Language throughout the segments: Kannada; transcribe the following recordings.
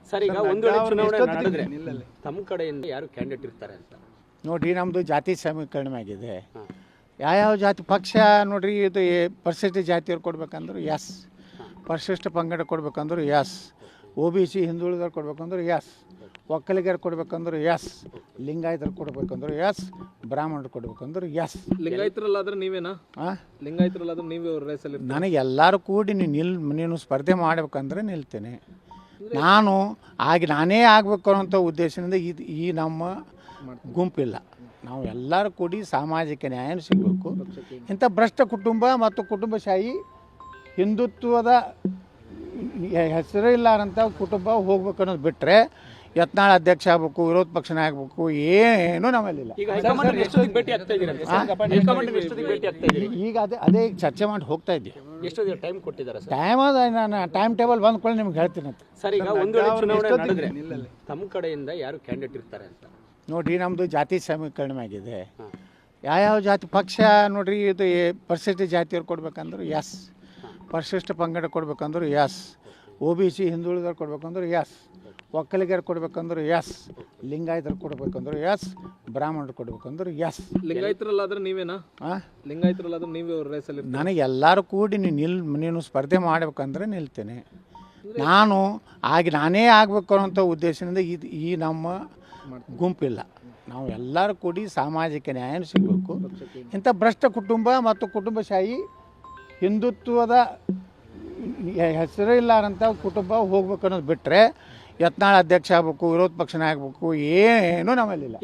ಸರ್ ಈಗ ಒಂದು ವೇಳೆ ಚುನಾವಣೆ ನಡೆದ್ರೆ ತಮ್ಮ ಕಡೆಯಿಂದ ಯಾರು ಕ್ಯಾಂಡಿಡೇಟ್ ಇರ್ತಾರೆ ಅಂತ ನೋಡ್ರಿ, ನಮ್ಮದು ಜಾತಿ ಸಮೀಕರಣ ಆಗಿದೆ. ಯಾವ ಜಾತಿ ಪಕ್ಷ ನೋಡ್ರಿ, ಇದು ಪರಿಶಿಷ್ಟ ಜಾತಿಯವ್ರು ಕೊಡ್ಬೇಕಂದ್ರೆ ಎಸ್, ಪರಿಶಿಷ್ಟ ಪಂಗಡ ಕೊಡ್ಬೇಕಂದ್ರೆ ಎಸ್, OBC ಹಿಂದುಳಿದವ್ರು ಕೊಡ್ಬೇಕಂದ್ರೆ ಎಸ್, ಒಕ್ಕಲಿಗರು ಕೊಡ್ಬೇಕಂದ್ರೆ ಎಸ್, ಲಿಂಗಾಯತರು ಕೊಡ್ಬೇಕಂದ್ರೆ ಎಸ್, ಬ್ರಾಹ್ಮಣರು ಕೊಡ್ಬೇಕಂದ್ರೆ ಎಸ್. ಲಿಂಗಾಯತರಲ್ಲಾದ್ರೆ ನೀವೇನಾ? ಲಿಂಗಾಯತರಲ್ಲಾದ್ರೆ ನೀವೇ ಅವ್ರ ರೇಸಲ್ಲಿ? ನನಗೆ ಎಲ್ಲರೂ ಕೂಡಿ ನೀನು ಸ್ಪರ್ಧೆ ಮಾಡ್ಬೇಕಂದ್ರೆ ನಿಲ್ತೇನೆ. ನಾನೇ ಆಗಬೇಕು ಅನ್ನೋಂಥ ಉದ್ದೇಶದಿಂದ ಈ ನಮ್ಮ ಗುಂಪಿಲ್ಲ. ನಾವು ಎಲ್ಲರೂ ಕೂಡಿ ಸಾಮಾಜಿಕ ನ್ಯಾಯ ಸಿಗಬೇಕು. ಇಂಥ ಭ್ರಷ್ಟ ಕುಟುಂಬ ಮತ್ತು ಕುಟುಂಬಶಾಹಿ ಹಿಂದುತ್ವದ ಹೆಸರು ಇಲ್ಲಾರಂಥ ಕುಟುಂಬ ಹೋಗ್ಬೇಕು ಅನ್ನೋದು ಬಿಟ್ಟರೆ ಯತ್ನಾಳ್ ಅಧ್ಯಕ್ಷ ಆಗಬೇಕು, ವಿರೋಧ ಪಕ್ಷನ ಆಗಬೇಕು, ಏನು ನಮ್ಮಲ್ಲಿಲ್ಲ. ಈಗ ಅದೇ ಚರ್ಚೆ ಮಾಡಿ ಹೋಗ್ತಾ ಇದ್ದೀವಿ. ಎಷ್ಟು ಟೈಮ್ ಕೊಟ್ಟಿದ್ದಾರೆ ಟೈಮ್ ನಾನು ಟೈಮ್ ಟೇಬಲ್ ಬಂದ್ಕೊಳ್ಳಿ ನಿಮ್ಗೆ ಹೇಳ್ತೀನಿ ಅಂತ. ಸರ್ ಈಗ ಒಂದು ವೇಳೆ ಚುನಾವಣೆ ನಡೆದ್ರೆ ತಮ್ಮ ಕಡೆಯಿಂದ ಯಾರು ಕ್ಯಾಂಡಿಡೇಟ್ ಇರ್ತಾರೆ ಅಂತ ನೋಡ್ರಿ, ನಮ್ಮದು ಜಾತಿ ಸಮೀಕರಣ ಆಗಿದೆ. ಯಾವ ಜಾತಿ ಪಕ್ಷ ನೋಡ್ರಿ, ಇದು ಪರಿಶಿಷ್ಟ ಜಾತಿಯವ್ರು ಕೊಡ್ಬೇಕಂದ್ರೆ ಎಸ್, ಪರಿಶಿಷ್ಟ ಪಂಗಡ ಕೊಡ್ಬೇಕಂದ್ರೆ ಎಸ್, OBC ಹಿಂದುಳಿದವ್ರು ಕೊಡ್ಬೇಕಂದ್ರೆ ಎಸ್, ಒಕ್ಕಲಿಗರು ಕೊಡ್ಬೇಕಂದ್ರೆ ಎಸ್, ಲಿಂಗಾಯತರು ಕೊಡ್ಬೇಕಂದ್ರೆ ಎಸ್, ಬ್ರಾಹ್ಮಣರು ಕೊಡ್ಬೇಕಂದ್ರೆ ಎಸ್. ಲಿಂಗಾಯತರಲ್ಲಾದ್ರೆ ನೀವೇನಾ? ಲಿಂಗಾಯತರಲ್ಲಾದ್ರೆ ನೀವೇ ಅವ್ರ ರೇಸಲ್ಲಿ? ನನಗೆ ಎಲ್ಲರೂ ಕೂಡಿ ನೀನು ಸ್ಪರ್ಧೆ ಮಾಡ್ಬೇಕಂದ್ರೆ ನಿಲ್ತೇನೆ. ನಾನೇ ಆಗಬೇಕು ಅನ್ನೋಂಥ ಉದ್ದೇಶದಿಂದ ಈ ನಮ್ಮ ಗುಂಪಿಲ್ಲ. ನಾವು ಎಲ್ಲರೂ ಕೂಡಿ ಸಾಮಾಜಿಕ ನ್ಯಾಯ ಸಿಗಬೇಕು. ಇಂಥ ಭ್ರಷ್ಟ ಕುಟುಂಬ ಮತ್ತು ಕುಟುಂಬಶಾಹಿ ಹಿಂದುತ್ವದ ಹೆಸರು ಇಲ್ಲಾರಂಥ ಕುಟುಂಬ ಹೋಗ್ಬೇಕು ಅನ್ನೋದು ಬಿಟ್ಟರೆ ಯತ್ನಾಳ್ ಅಧ್ಯಕ್ಷ ಆಗಬೇಕು, ವಿರೋಧ ಪಕ್ಷನ ಆಗಬೇಕು, ಏನು ನಮ್ಮಲ್ಲಿಲ್ಲ.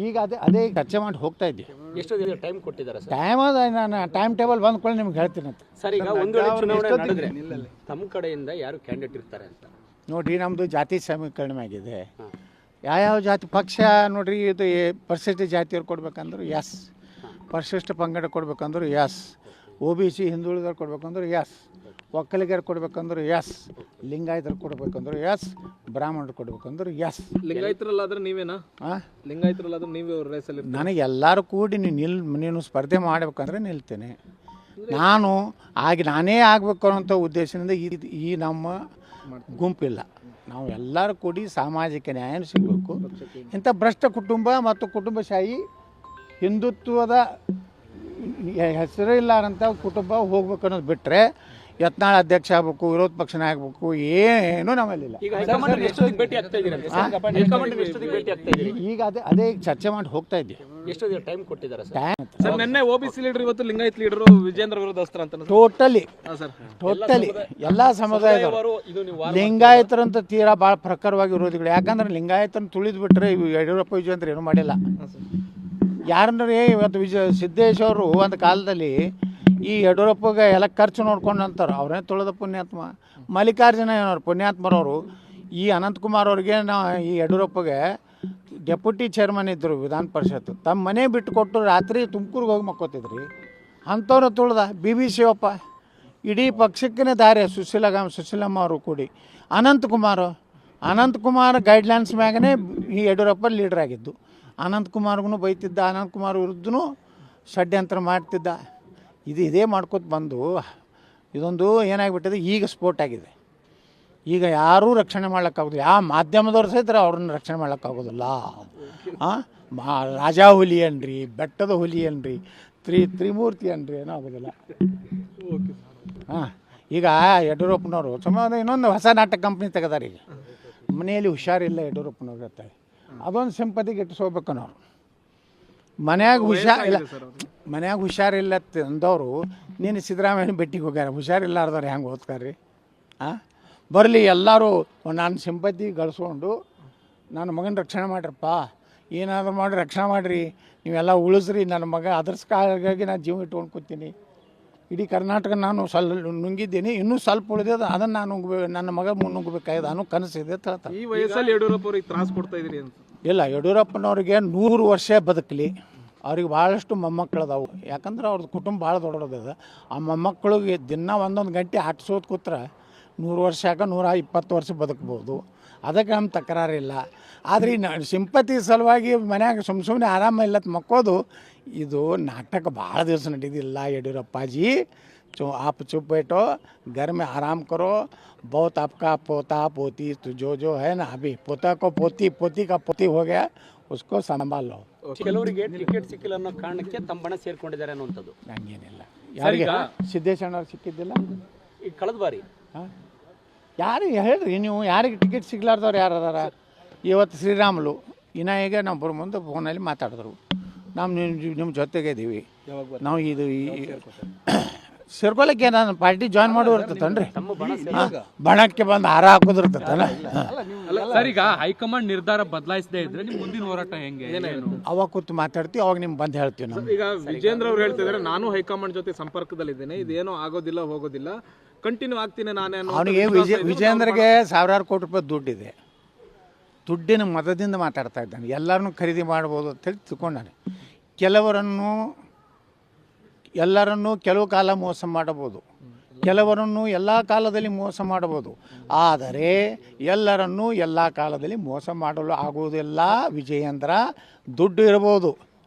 ಈಗ ಅದೇ ಚರ್ಚೆ ಮಾಡಿ ಹೋಗ್ತಾ ಇದ್ದೀವಿ. ಎಷ್ಟು ಟೈಮ್ ಕೊಟ್ಟಿದ್ದಾರೆ ಟೈಮ್ ನಾನು ಟೈಮ್ ಟೇಬಲ್ ಬಂದ್ಕೊಳ್ಳಿ ನಿಮ್ಗೆ ಹೇಳ್ತೀನಿ ಅಂತ. ಸರ್ ಈಗ ಒಂದು ವೇಳೆ ಚುನಾವಣೆ ನಡೆದ್ರೆ ತಮ್ಮ ಕಡೆಯಿಂದ ಯಾರು ಕ್ಯಾಂಡಿಡೇಟ್ ಇರ್ತಾರೆ ಅಂತ ನೋಡ್ರಿ, ನಮ್ಮದು ಜಾತಿ ಸಮೀಕರಣ ಆಗಿದೆ. ಯಾವ ಜಾತಿ ಪಕ್ಷ ನೋಡ್ರಿ, ಇದು ಪರಿಶಿಷ್ಟ ಜಾತಿಯವ್ರು ಕೊಡ್ಬೇಕಂದ್ರೆ ಎಸ್, ಪರಿಶಿಷ್ಟ ಪಂಗಡ ಕೊಡ್ಬೇಕಂದ್ರೆ ಎಸ್, OBC ಹಿಂದುಳಿದವ್ರು ಕೊಡ್ಬೇಕಂದ್ರೆ ಎಸ್, ಒಕ್ಕಲಿಗರು ಕೊಡ್ಬೇಕಂದ್ರೆ ಎಸ್, ಲಿಂಗಾಯತರು ಕೊಡ್ಬೇಕಂದ್ರೆ ಎಸ್, ಬ್ರಾಹ್ಮಣರು ಕೊಡ್ಬೇಕಂದ್ರೆ ಎಸ್. ಲಿಂಗಾಯತರಲ್ಲಾದ್ರೆ ನೀವೇನಾ? ಲಿಂಗಾಯತರಲ್ಲಾದ್ರೆ ನೀವೇ ಅವ್ರ ರೇಸಲ್ಲಿ? ನನಗೆ ಎಲ್ಲರೂ ಕೂಡಿ ನೀನು ಸ್ಪರ್ಧೆ ಮಾಡ್ಬೇಕಂದ್ರೆ ನಿಲ್ತೇನೆ. ನಾನೇ ಆಗಬೇಕು ಅನ್ನೋಂಥ ಉದ್ದೇಶದಿಂದ ಈ ನಮ್ಮ ಗುಂಪಿಲ್ಲ. ನಾವು ಎಲ್ಲರೂ ಕೂಡಿ ಸಾಮಾಜಿಕ ನ್ಯಾಯ ಸಿಗಬೇಕು. ಇಂಥ ಭ್ರಷ್ಟ ಕುಟುಂಬ ಮತ್ತು ಕುಟುಂಬಶಾಹಿ ಹಿಂದುತ್ವದ ಹೆಸರು ಇಲ್ಲಾರಂಥ ಕುಟುಂಬ ಹೋಗ್ಬೇಕು ಅನ್ನೋದು ಬಿಟ್ಟರೆ ಯತ್ನಾಳ್ ಅಧ್ಯಕ್ಷ ಆಗಬೇಕು, ವಿರೋಧ ಪಕ್ಷನ ಆಗಬೇಕು, ಏನು ನಮ್ಮಲ್ಲಿಲ್ಲ. ಈಗ ಅದೇ ಚರ್ಚೆ ಮಾಡಿ ಹೋಗ್ತಾ ಇದ್ದೀವಿ. ಎಷ್ಟು ಟೈಮ್ ಕೊಟ್ಟಿದ್ದಾರೆ ಸರ್? ನಿನ್ನೆ OBC ಲೀಡರ್, ಇವತ್ತು ಲಿಂಗಾಯತ್ ಲೀಡರ್ ವಿಜೇಂದ್ರ ವಿರೋಧ ಅಸ್ತ್ರ ಅಂತ. ಟೋಟಲಿ ಎಲ್ಲ ಸಮುದಾಯದವರು ಲಿಂಗಾಯತರಂತ ತೀರಾ ಭಾಳ ಪ್ರಖರವಾಗಿ ವಿರೋಧಿಗಳು. ಯಾಕಂದ್ರೆ ಲಿಂಗಾಯತನ ತುಳಿದು ಬಿಟ್ಟರೆ ಯಡಿಯೂರಪ್ಪ ವಿಜೇಂದ್ರ ಏನೂ ಮಾಡಿಲ್ಲ. ಯಾರನ್ನರೇ ಇವತ್ತು ಸಿದ್ದೇಶ್ವರು ಒಂದು ಕಾಲದಲ್ಲಿ ಈ ಯಡಿಯೂರಪ್ಪಗೆ ಎಲ್ಲ ಖರ್ಚು ನೋಡ್ಕೊಂಡು ಅಂತಾರೆ. ಅವ್ರೇ ತುಳಿದ ಪುಣ್ಯಾತ್ಮ. ಮಲ್ಲಿಕಾರ್ಜುನ ಏನವ್ರು ಪುಣ್ಯಾತ್ಮರವರು ಈ ಅನಂತಕುಮಾರ್ ಅವ್ರಿಗೆ ಈ ಯಡಿಯೂರಪ್ಪಗೆ ಡೆಪ್ಯೂಟಿ ಚೇರ್ಮನ್ ಇದ್ದರು ವಿಧಾನ ಪರಿಷತ್. ತಮ್ಮ ಮನೆ ಬಿಟ್ಟು ಕೊಟ್ಟು ರಾತ್ರಿ ತುಮಕೂರಿಗೆ ಹೋಗಿ ಮಕ್ಕೋತಿದ್ರಿ. ಅಂಥವ್ರು ತುಳ್ದ BBC ಶಿವಪ್ಪ. ಇಡೀ ಪಕ್ಷಕ್ಕೇ ದಾರಿ ಸುಶೀಲಮ್ಮ ಅವರು ಕೂಡಿ ಅನಂತಕುಮಾರ್ ಗೈಡ್ಲೈನ್ಸ್ ಮ್ಯಾಗನೇ ಈ ಯಡಿಯೂರಪ್ಪ ಲೀಡರ್ ಆಗಿದ್ದು. ಅನಂತಕುಮಾರ್ಗೂ ಬೈತಿದ್ದ, ಅನಂತಕುಮಾರ್ ವಿರುದ್ಧನೂ ಷಡ್ಯಂತ್ರ ಮಾಡ್ತಿದ್ದ. ಇದೇ ಮಾಡ್ಕೊತ ಬಂದು ಇದೊಂದು ಏನಾಗಿಬಿಟ್ಟಿದೆ, ಈಗ ಸ್ಫೋಟ ಆಗಿದೆ. ಈಗ ಯಾರೂ ರಕ್ಷಣೆ ಮಾಡೋಕ್ಕಾಗೋದಿಲ್ಲ. ಯಾವ ಮಾಧ್ಯಮದವ್ರು ಸಹಿತ ಅವ್ರನ್ನ ರಕ್ಷಣೆ ಮಾಡೋಕ್ಕಾಗೋದಿಲ್ಲ. ರಾಜಾ ಹುಲಿ ಅನ್ರಿ, ಬೆಟ್ಟದ ಹುಲಿ ಅನ್ರಿ, ತ್ರಿಮೂರ್ತಿ ಅನ್ರಿ, ಏನೋ ಆಗೋದಿಲ್ಲ. ಈಗ ಯಡಿಯೂರಪ್ಪನವರು ಸುಮಾರು ಇನ್ನೊಂದು ಹೊಸ ನಾಟಕ ಕಂಪ್ನಿ ತೆಗೆದಾರೆ. ಈಗ ಮನೆಯಲ್ಲಿ ಹುಷಾರಿಲ್ಲ ಯಡಿಯೂರಪ್ಪನವ್ರು ಇರ್ತಾರೆ. ಅದೊಂದು ಸಿಂಪತಿಗೆ ಇಟ್ಟಿಸ್ಕೋಬೇಕನ್ನೋರು. ಮನ್ಯಾಗ ಹುಷಾರಿಲ್ಲ ಅಂದವರು ನೀನು ಸಿದ್ದರಾಮಯ್ಯನ ಭೇಟಿಗೆ ಹೋಗ್ಯಾರ. ಹುಷಾರಿಲ್ಲಾರ್ದವ್ರು ಹೆಂಗೆ ಓದ್ತಾರ್ರಿ? ಬರಲಿ ಎಲ್ಲರೂ ನಾನು ಸಿಂಪತಿ ಗಳಿಸ್ಕೊಂಡು ನನ್ನ ಮಗನ ರಕ್ಷಣೆ ಮಾಡಿರಪ್ಪ, ಏನಾದರೂ ಮಾಡಿ ರಕ್ಷಣೆ ಮಾಡಿರಿ, ನೀವೆಲ್ಲ ಉಳಿಸ್ರಿ ನನ್ನ ಮಗ. ಅದರ್ಸ್ಕಾಗಿ ನಾನು ಜೀವ ಇಟ್ಕೊಂಡು ಕೂತೀನಿ. ಇಡೀ ಕರ್ನಾಟಕ ನಾನು ನುಂಗಿದ್ದೀನಿ, ಇನ್ನೂ ಸ್ವಲ್ಪ ಉಳಿದಿದೆ, ಅದನ್ನು ನಾನು ನನ್ನ ಮಗ ನುಗ್ಗಬೇಕಾಗಿದೆ ಅನ್ನೋ ಕನಸಿದೆ ಅಂತ ಹೇಳ್ತಾರೆ. ಈ ವಯಸ್ಸಲ್ಲಿ ಯಡಿಯೂರಪ್ಪ ಅವ್ರಿಗೆ ತ್ರಾಸು ಕೊಡ್ತಾ ಇದ್ದೀರಿ ಅಂತ? ಇಲ್ಲ, ಯಡಿಯೂರಪ್ಪನವ್ರಿಗೆ 100 ವರ್ಷ ಬದುಕಲಿ. ಅವ್ರಿಗೆ ಭಾಳಷ್ಟು ಮೊಮ್ಮಕ್ಕಳದಾವು. ಯಾಕಂದ್ರೆ ಅವ್ರದ್ದು ಕುಟುಂಬ ಭಾಳ ದೊಡ್ಡದಿದೆ. ಆ ಮೊಮ್ಮಕ್ಕಳಿಗೆ ದಿನ ಒಂದೊಂದು ಗಂಟೆ ಆಟಿಸೋದು ಕೂತ್ರೆ 100 ವರ್ಷ 120 ವರ್ಷ ಬದುಕ್ಬೋದು. ಅದಕ್ಕೆ ನಮ್ಮ ತಕರಾರಿಲ್ಲ. ಆದರೆ ಈ ಸಿಂಪತಿ ಸಲುವಾಗಿ ಮನ್ಯಾಗ ಸುಮ್ಮನೆ ಆರಾಮ ಇಲ್ಲತ್ ಮಕ್ಕೋದು ಇದು ನಾಟಕ ಭಾಳ ದಿವಸ ನಡೆದಿಲ್ಲ ಯಡಿಯೂರಪ್ಪಾಜಿ. आप चुप बैठो, घर में आराम करो। बहुत आपका पोता पोती तो जो है ना, अभी पोता को पोती, पोती का पोती हो गया, उसको संभाल लो. ಕೆಲವರಿಗೆ ಟಿಕೆಟ್ ಸಿಕ್ಕಿಲ್ಲ ಅನ್ನೋ ಕಾರಣಕ್ಕೆ ತಮ್ಮ ಬಣ ಸೇರ್ಕೊಂಡಿದ್ದಾರೆ ಅನ್ನುವಂಥದ್ದು. ಹಂಗೇನಿಲ್ಲ. ಯಾರಿಗೆ ಸಿದ್ದೇಶಣ್ಣವ್ರು ಸಿಕ್ಕಿದ್ದಿಲ್ಲ ಈಗ ಕಳೆದ ಬಾರಿ ಯಾರಿಗೆ ಹೇಳ್ರಿ ನೀವು, ಯಾರಿಗೆ ಟಿಕೆಟ್ ಸಿಗ್ಲಾರ್ದವ್ರು ಯಾರು ಅದಾರ? ಇವತ್ತು ಶ್ರೀರಾಮುಲು ಇನ್ನು ಈಗ ನಮ್ಮ ಮುಂದೆ ಫೋನಲ್ಲಿ ಮಾತಾಡಿದ್ರು, ನಾವು ನಿಮ್ಮ ಜೊತೆಗೆ ಇದ್ದೀವಿ, ನಾವು ಇದು ಸೇರ್ಕೊಳಕ್ಕೆ ನಾನು ಪಾರ್ಟಿ ಜಾಯ್ನ್ ಮಾಡೋ ಇರ್ತತನ್ರಿ, ಬಣಕ್ಕೆ ಬಂದು ಹಾರ ಹಾಕೋದಿರ್ತತನ. ಸರ್, ಈಗ ಹೈಕಮಾಂಡ್ ನಿರ್ಧಾರ ಬದಲಾಯಿಸದೇ ಇದ್ರೆ ನಿಮ್ಮ ಮುಂದಿನ ಹೋರಾಟ ಹೆಂಗೆ? ಅವಾಗ ಕೂತು ಮಾತಾಡ್ತೀವಿ, ಅವಾಗ ನಿಮ್ಗೆ ಬಂದು ಹೇಳ್ತೀವಿ ನಾವು. ಈಗ ವಿಜೇಂದ್ರ ಅವ್ರು ಹೇಳ್ತಿದ್ದಾರೆ, ನಾನು ಹೈಕಮಾಂಡ್ ಜೊತೆ ಸಂಪರ್ಕದಲ್ಲಿದ್ದೇನೆ, ಇದೇನೋ ಆಗೋದಿಲ್ಲ ಹೋಗೋದಿಲ್ಲ, ಕಂಟಿನ್ಯೂ ಆಗ್ತೀನಿ ನಾನೇ. ಅವನಿಗೆ ವಿಜೇಂದ್ರಗೆ ಸಾವಿರಾರು ಕೋಟಿ ರೂಪಾಯಿ ದುಡ್ಡಿದೆ, ದುಡ್ಡಿನ ಮತದಿಂದ ಮಾತಾಡ್ತಾ ಇದ್ದಾನೆ. ಎಲ್ಲರನ್ನೂ ಖರೀದಿ ಮಾಡ್ಬೋದು ಅಂತೇಳಿ ತಿಳ್ಕೊಂಡಾನೆ. ಎಲ್ಲರನ್ನೂ ಕೆಲವು ಕಾಲ ಮೋಸ ಮಾಡಬಹುದು, ಕೆಲವರನ್ನು ಎಲ್ಲ ಕಾಲದಲ್ಲಿ ಮೋಸ ಮಾಡಬಹುದು, ಆದರೆ ಎಲ್ಲರನ್ನೂ ಎಲ್ಲ ಕಾಲದಲ್ಲಿ ಮೋಸ ಮಾಡಲು ಆಗುವುದಿಲ್ಲ. ವಿಜಯೇಂದ್ರ, ದುಡ್ಡು ಇರ್ಬೋದು,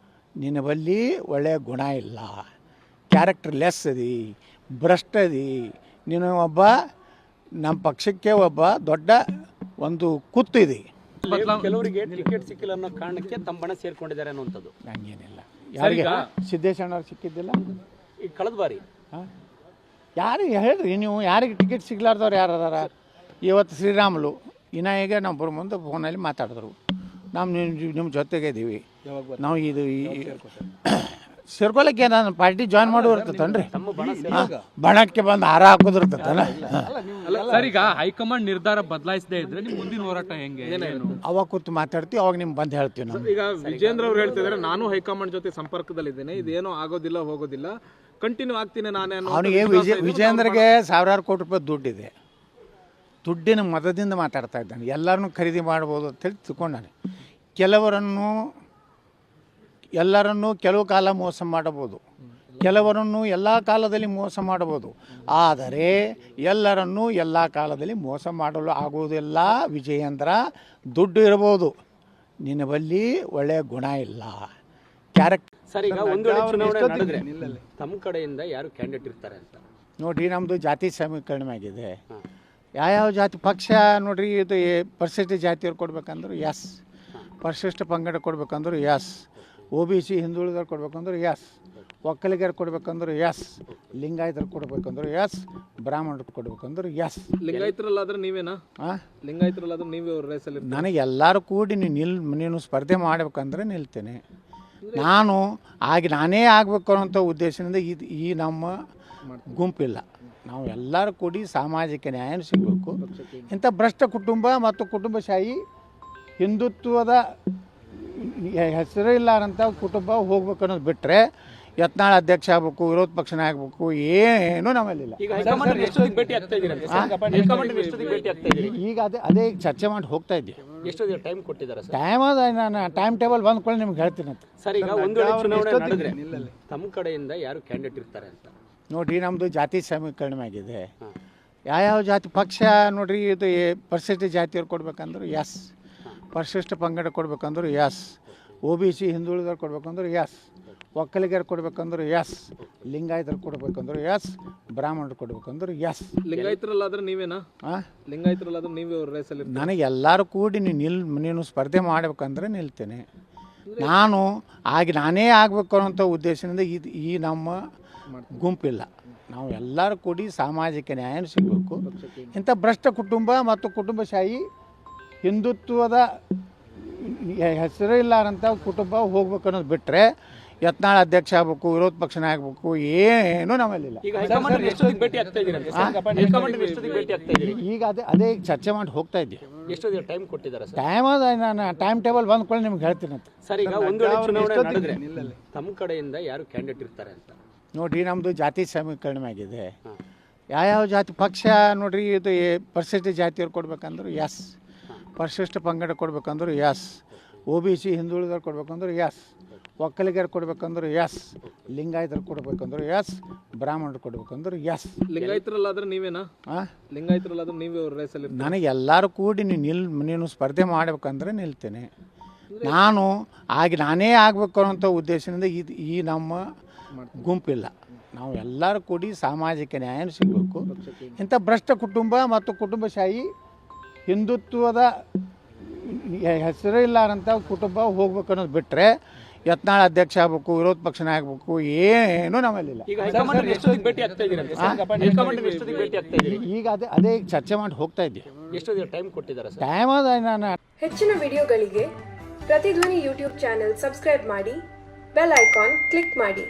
ನಿನ್ನ ಬಳಿ ಒಳ್ಳೆಯ ಗುಣ ಇಲ್ಲ, ಕ್ಯಾರೆಕ್ಟರ್ ಲೆಸ್ ಅದಿ, ಭ್ರಷ್ಟ ಅದಿ, ನೀನು ಒಬ್ಬ ನಮ್ಮ ಪಕ್ಷಕ್ಕೆ ಒಬ್ಬ ದೊಡ್ಡ ಒಂದು ಕುತ್ತು ಇದೆ. ಕೆಲವರಿಗೆ ಟಿಕೆಟ್ ಸಿಕ್ಕಿಲ್ಲ ಅನ್ನೋ ಕಾರಣಕ್ಕೆ ತಮ್ಮ ಬಣ ಸೇರ್ಕೊಂಡಿದ್ದಾರೆ ಅನ್ನುವಂಥದ್ದು. ಹಂಗೇನಿಲ್ಲ. ಯಾರಿಗೆ ಸಿದ್ದೇಶಣ್ಣವ್ರು ಸಿಕ್ಕಿದ್ದಿಲ್ಲ ಈಗ ಕಳೆದ ಬಾರಿ ಯಾರಿಗೆ ಹೇಳ್ರಿ ನೀವು, ಯಾರಿಗೆ ಟಿಕೆಟ್ ಸಿಗ್ಲಾರ್ದವ್ರು ಯಾರು ಅದಾರ? ಇವತ್ತು ಶ್ರೀರಾಮುಲು ಇನ್ನು ಈಗ ನಮ್ಮ ಮುಂದೆ ಫೋನಲ್ಲಿ ಮಾತಾಡಿದ್ರು, ನಾವು ನಿಮ್ಮ ಜೊತೆಗೆ ಇದ್ದೀವಿ, ನಾವು ಇದು ಸೇರ್ಕೊಳಕ್ಕೆ ನಾನು ಪಾರ್ಟಿ ಜಾಯ್ನ್ ಮಾಡೋ ಇರ್ತತನ್ರಿ, ಬಣಕ್ಕೆ ಬಂದು ಹಾರ ಹಾಕೋದಿರ್ತತನ. ಸರ್, ಈಗ ಹೈಕಮಾಂಡ್ ನಿರ್ಧಾರ ಬದಲಾಯಿಸದೇ ಇದ್ರೆ ನಿಮ್ಮ ಮುಂದಿನ ಹೋರಾಟ ಹೆಂಗೆ? ಅವಾಗ ಕೂತು ಮಾತಾಡ್ತೀವಿ, ಅವಾಗ ನಿಮ್ಗೆ ಬಂದು ಹೇಳ್ತೀವಿ ನಾವು. ಈಗ ವಿಜೇಂದ್ರ ಅವ್ರು ಹೇಳ್ತಿದ್ದಾರೆ, ನಾನು ಹೈಕಮಾಂಡ್ ಜೊತೆ ಸಂಪರ್ಕದಲ್ಲಿದ್ದೇನೆ, ಇದೇನೋ ಆಗೋದಿಲ್ಲ ಹೋಗೋದಿಲ್ಲ, ಕಂಟಿನ್ಯೂ ಆಗ್ತೀನಿ ನಾನೇ. ಅವನಿಗೆ ವಿಜೇಂದ್ರಗೆ ಸಾವಿರಾರು ಕೋಟಿ ರೂಪಾಯಿ ದುಡ್ಡಿದೆ, ದುಡ್ಡಿನ ಮತದಿಂದ ಮಾತಾಡ್ತಾ ಇದ್ದಾನೆ. ಎಲ್ಲರನ್ನೂ ಖರೀದಿ ಮಾಡ್ಬೋದು ಅಂತೇಳಿ ತಿಳ್ಕೊಂಡಾನೆ. ಎಲ್ಲರನ್ನೂ ಕೆಲವು ಕಾಲ ಮೋಸ ಮಾಡಬಹುದು, ಕೆಲವರನ್ನು ಎಲ್ಲ ಕಾಲದಲ್ಲಿ ಮೋಸ ಮಾಡಬಹುದು, ಆದರೆ ಎಲ್ಲರನ್ನೂ ಎಲ್ಲ ಕಾಲದಲ್ಲಿ ಮೋಸ ಮಾಡಲು ಆಗುವುದಿಲ್ಲ. ವಿಜಯೇಂದ್ರ, ದುಡ್ಡು ಇರ್ಬೋದು, ನಿನ್ನ ಬಳಿ ಒಳ್ಳೆಯ ಗುಣ ಇಲ್ಲ, ಕ್ಯಾರೆಕ್ಟರ್. ಸರ್, ಈಗ ಒಂದು ವೇಳೆ ಚುನಾವಣೆ ನಡೆದ್ರೆ ತಮ್ಮ ಕಡೆಯಿಂದ ಯಾರು ಕ್ಯಾಂಡಿಡೇಟ್ ಇರ್ತಾರೆ ಅಂತ ನೋಡ್ರಿ, ನಮ್ಮದು ಜಾತಿ ಸಮೀಕರಣ ಆಗಿದೆ. ಯಾವ್ಯಾವ ಜಾತಿ ಪಕ್ಷ ನೋಡ್ರಿ, ಇದು ಪರಿಶಿಷ್ಟ ಜಾತಿಯವ್ರು ಕೊಡ್ಬೇಕಂದ್ರೆ ಎಸ್, ಪರಿಶಿಷ್ಟ ಪಂಗಡ ಕೊಡ್ಬೇಕಂದ್ರೆ ಎಸ್, OBC ಹಿಂದುಳಿದವ್ರು ಕೊಡ್ಬೇಕಂದ್ರೆ ಎಸ್, ಒಕ್ಕಲಿಗರು ಕೊಡ್ಬೇಕಂದ್ರೆ ಎಸ್, ಲಿಂಗಾಯತರು ಕೊಡ್ಬೇಕಂದ್ರೆ ಎಸ್, ಬ್ರಾಹ್ಮಣರು ಕೊಡ್ಬೇಕಂದ್ರೆ ಎಸ್. ಲಿಂಗಾಯತರಲ್ಲಾದ್ರೆ ನೀವೇನಾ? ಲಿಂಗಾಯತರಲ್ಲಾದ್ರೆ ನೀವೇ ಅವ್ರ ರೇಸಲ್ಲಿ? ನನಗೆ ಎಲ್ಲರೂ ಕೂಡಿ ನೀನು ಸ್ಪರ್ಧೆ ಮಾಡ್ಬೇಕಂದ್ರೆ ನಿಲ್ತೇನೆ. ನಾನೇ ಆಗಬೇಕು ಅನ್ನೋಂಥ ಉದ್ದೇಶದಿಂದ ಈ ನಮ್ಮ ಗುಂಪಿಲ್ಲ, ನಾವು ಎಲ್ಲರೂ ಕೂಡಿ ಸಾಮಾಜಿಕ ನ್ಯಾಯ ಸಿಗಬೇಕು. ಇಂಥ ಭ್ರಷ್ಟ ಕುಟುಂಬ ಮತ್ತು ಕುಟುಂಬಶಾಹಿ ಹಿಂದುತ್ವದ ಹೆಸರು ಇಲ್ಲಾರಂಥ ಕುಟುಂಬ ಹೋಗ್ಬೇಕು ಅನ್ನೋದು ಬಿಟ್ಟರೆ, ಯತ್ನಾಳ್ ಅಧ್ಯಕ್ಷ ಆಗಬೇಕು, ವಿರೋಧ ಪಕ್ಷನ ಆಗಬೇಕು, ಏನೂ ನಮ್ಮಲ್ಲಿಲ್ಲ. ಈಗ ಅದೇ ಚರ್ಚೆ ಮಾಡಿ ಹೋಗ್ತಾ ಇದ್ದೀವಿ. ಎಷ್ಟು ಟೈಮ್ ಕೊಟ್ಟಿದ್ದಾರೆ? ಟೈಮ್ ಅದ, ನಾನು ಟೈಮ್ ಟೇಬಲ್ ಬಂದ್ಕೊಳ್ಳಿ ನಿಮ್ಗೆ ಹೇಳ್ತೀನಿ ಅಂತ. ಸರ್, ಈಗ ಒಂದು ವೇಳೆ ಚುನಾವಣೆ ನಡೆದ್ರೆ ತಮ್ಮ ಕಡೆಯಿಂದ ಯಾರು ಕ್ಯಾಂಡಿಡೇಟ್ ಇರ್ತಾರೆ ಅಂತ ನೋಡ್ರಿ, ನಮ್ಮದು ಜಾತಿ ಸಮೀಕರಣ ಆಗಿದೆ. ಯಾವ್ಯಾವ ಜಾತಿ ಪಕ್ಷ ನೋಡ್ರಿ, ಇದು ಪರಿಶಿಷ್ಟ ಜಾತಿಯವ್ರು ಕೊಡ್ಬೇಕಂದ್ರೆ ಎಸ್, ಪರಿಶಿಷ್ಟ ಪಂಗಡ ಕೊಡ್ಬೇಕಂದ್ರೆ ಎಸ್, OBC ಹಿಂದುಳಿದವ್ರು ಕೊಡ್ಬೇಕಂದ್ರೆ ಎಸ್, ಒಕ್ಕಲಿಗರು ಕೊಡ್ಬೇಕಂದ್ರೆ ಎಸ್, ಲಿಂಗಾಯತರು ಕೊಡ್ಬೇಕಂದ್ರೆ ಎಸ್, ಬ್ರಾಹ್ಮಣರು ಕೊಡ್ಬೇಕಂದ್ರೆ ಎಸ್. ಲಿಂಗಾಯತರಲ್ಲಾದ್ರೆ ನೀವೇನಾ? ಲಿಂಗಾಯತರಲ್ಲಾದ್ರೆ ನೀವೇ ಅವ್ರ ರೇಸಲ್ಲಿ? ನನಗೆ ಎಲ್ಲರೂ ಕೂಡಿ ನೀನು ಸ್ಪರ್ಧೆ ಮಾಡ್ಬೇಕಂದ್ರೆ ನಿಲ್ತೇನೆ. ನಾನೇ ಆಗಬೇಕು ಅನ್ನೋಂಥ ಉದ್ದೇಶದಿಂದ ಈ ನಮ್ಮ ಗುಂಪಿಲ್ಲ, ನಾವು ಎಲ್ಲರೂ ಕೂಡಿ ಸಾಮಾಜಿಕ ನ್ಯಾಯ ಸಿಗಬೇಕು. ಇಂಥ ಭ್ರಷ್ಟ ಕುಟುಂಬ ಮತ್ತು ಕುಟುಂಬಶಾಹಿ ಹಿಂದುತ್ವದ ಹೆಸರು ಇಲ್ಲಾರಂಥ ಕುಟುಂಬ ಹೋಗ್ಬೇಕು ಅನ್ನೋದು ಬಿಟ್ಟರೆ, ಯತ್ನಾಳ್ ಅಧ್ಯಕ್ಷ ಆಗಬೇಕು, ವಿರೋಧ ಪಕ್ಷನ ಆಗಬೇಕು, ಏನೂ ನಮ್ಮಲ್ಲಿಲ್ಲ. ಈಗ ಅದೇ ಚರ್ಚೆ ಮಾಡಿ ಹೋಗ್ತಾ ಇದ್ದೀವಿ. ಎಷ್ಟು ಟೈಮ್ ಕೊಟ್ಟಿದ್ದಾರೆ? ಟೈಮ್ ಅದ, ನಾನು ಟೈಮ್ ಟೇಬಲ್ ಬಂದ್ಕೊಳ್ಳಿ ನಿಮ್ಗೆ ಹೇಳ್ತೀನಿ ಅಂತ. ಸರ್, ಈಗ ಒಂದು ವೇಳೆ ಚುನಾವಣೆ ನಡೆದ್ರೆ ತಮ್ಮ ಕಡೆಯಿಂದ ಯಾರು ಕ್ಯಾಂಡಿಡೇಟ್ ಇರ್ತಾರೆ ಅಂತ ನೋಡ್ರಿ, ನಮ್ಮದು ಜಾತಿ ಸಮೀಕರಣ ಆಗಿದೆ. ಯಾವ್ಯಾವ ಜಾತಿ ಪಕ್ಷ ನೋಡ್ರಿ, ಇದು ಪರಿಶಿಷ್ಟ ಜಾತಿಯವ್ರು ಕೊಡ್ಬೇಕಂದ್ರೆ ಎಸ್, ಪರಿಶಿಷ್ಟ ಪಂಗಡ ಕೊಡ್ಬೇಕಂದ್ರೆ ಎಸ್, OBC ಹಿಂದುಳಿದವ್ರು ಕೊಡ್ಬೇಕಂದ್ರೆ ಎಸ್, ಒಕ್ಕಲಿಗರು ಕೊಡ್ಬೇಕಂದ್ರೆ ಎಸ್, ಲಿಂಗಾಯತರು ಕೊಡ್ಬೇಕಂದ್ರೆ ಎಸ್, ಬ್ರಾಹ್ಮಣರು ಕೊಡ್ಬೇಕಂದ್ರೆ ಎಸ್. ಲಿಂಗಾಯತರಲ್ಲಾದ್ರೆ ನೀವೇನಾ? ಲಿಂಗಾಯತರಲ್ಲಾದ್ರೆ ನೀವೇ ಅವ್ರ ರೇಸಲ್ಲಿ? ನನಗೆ ಎಲ್ಲರೂ ಕೂಡಿ ನೀನು ಸ್ಪರ್ಧೆ ಮಾಡ್ಬೇಕಂದ್ರೆ ನಿಲ್ತೇನೆ. ನಾನೇ ಆಗಬೇಕು ಅನ್ನೋಂಥ ಉದ್ದೇಶದಿಂದ ಈ ನಮ್ಮ ಗುಂಪಿಲ್ಲ, ನಾವು ಎಲ್ಲರೂ ಕೂಡಿ ಸಾಮಾಜಿಕ ನ್ಯಾಯ ಸಿಗಬೇಕು. ಇಂಥ ಭ್ರಷ್ಟ ಕುಟುಂಬ ಮತ್ತು ಕುಟುಂಬಶಾಹಿ ಹಿಂದುತ್ವದ ಹೆಸರಿಲ್ಲಾರಂಥ ಕುಟುಂಬ ಹೋಗ್ಬೇಕು ಅನ್ನೋದು ಬಿಟ್ಟರೆ ಯತ್ನಾಳ್ ಅಧ್ಯಕ್ಷ ಆಗಬೇಕು, ವಿರೋಧ ಪಕ್ಷನ ಆಗಬೇಕು, ಏನೂ ನಮ್ಮಲ್ಲಿಲ್ಲ. ಈಗ ಹೈಕಮಾಂಡ್ ಎಷ್ಟೊತ್ತಿಗೆ ಭೇಟಿ ಆಗ್ತಾ ಇದ್ದೀರಿ ಅಂತ ಹೈಕಮಾಂಡ್ ಎಷ್ಟೊತ್ತಿಗೆ ಭೇಟಿ ಆಗ್ತಾ ಇದ್ದೀರಿ? ಈಗ ಅದೇ ಚರ್ಚೆ ಮಾಡಿ ಹೋಗ್ತಾ ಇದ್ದೀವಿ. ಎಷ್ಟೊತ್ತಿಗೆ ಟೈಮ್ ಕೊಟ್ಟಿದ್ದಾರೆ ಸರ್? ಟೈಮ್ ಅದ. ನಾನು ಹೆಚ್ಚಿನ ವಿಡಿಯೋಗಳಿಗೆ ಪ್ರತಿಧ್ವನಿ ಯೂಟ್ಯೂಬ್ ಚಾನೆಲ್ ಸಬ್ಸ್ಕ್ರೈಬ್ ಮಾಡಿ, ಬೆಲ್ ಐಕಾನ್ ಕ್ಲಿಕ್ ಮಾಡಿ.